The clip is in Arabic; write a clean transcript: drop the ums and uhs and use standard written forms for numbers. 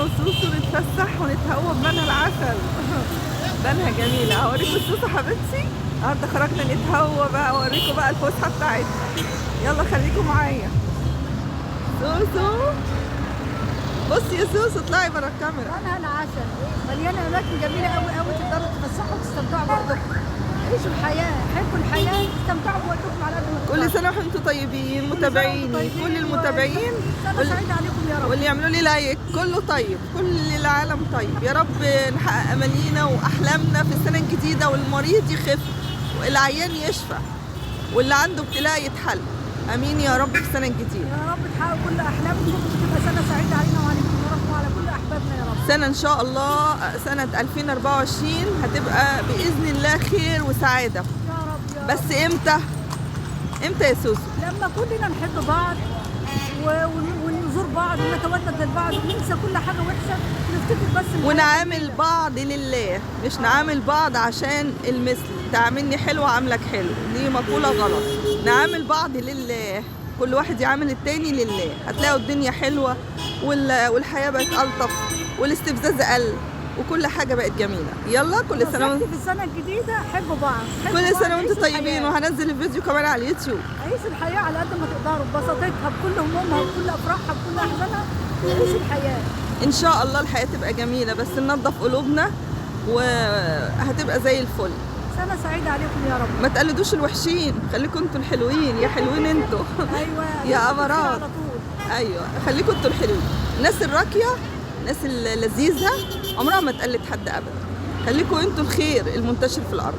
وسوسو نتفسح ونتهوى بمنها العسل. بنها جميلة. هوريكم سوسو حبيبتي. النهارده خرجنا نتهوى بقى، اوريكم بقى الفسحة بتاعتنا. يلا خليكم معايا. سوسو بصي يا سوسو، اطلعي برا الكاميرا. بنها العسل مليانة أماكن جميلة أوي أوي، تقدروا تتفسحوا وتستمتعوا بوقتكم. عيشوا الحياة، حبوا الحياة، استمتعوا بوقتكم على قد ما تقدروا. كل سنة وانتم طيبين متابعيني، كل المتابعين سنة سعيدة عليكم يا رب. واللي يعملوا لي لايك. كله طيب، كل العالم طيب. يا رب نحقق امانينا واحلامنا في السنة الجديدة، والمريض يخف والعيان يشفى واللي عنده ابتلاء يتحل. امين يا رب في السنة الجديدة. يا رب تحققوا كل أحلامكم وتبقى سنة سعيدة علينا وعليكم يا رب وعلى كل أحبابنا يا رب. سنة ان شاء الله، سنة 2024 هتبقى بإذن الله خير وسعادة. يا رب يا رب. بس امتى يا سوسو؟ لما كلنا نحب بعض ونزور بعض ونتودد لبعض وننسى كل حاجة وحشة ونفتكر بس ونعامل بعض لله، مش نعامل بعض عشان المثل. تعاملني حلو عاملك حلو، دي مقولة غلط. نعامل بعض لله، كل واحد يعامل التاني لله. هتلاقوا الدنيا حلوة والحياة بقت ألطف والاستفزاز قل وكل حاجة بقت جميلة. يلا كل سنة في السنة الجديدة حبوا بعض. كل سنة وانتم طيبين. وهنزل الفيديو كمان على اليوتيوب. عيشوا الحياة على قد ما تقدروا ببساطتها، بكل همومها وبكل أفراحها بكل أحزانها. عيشوا الحياة. ان شاء الله الحياة تبقى جميلة، بس ننظف قلوبنا وهتبقى زي الفل. سنة سعيدة عليكم يا رب. ما تقلدوش الوحشين، خليكم انتوا الحلوين. يا حلوين انتوا. أيوة يا أمارات. على طول. ايوه خليكم انتوا الحلوين. الناس الراقية، الناس اللذيذة عمرها ما تقلد حد ابدا. خليكم انتوا الخير المنتشر في الارض.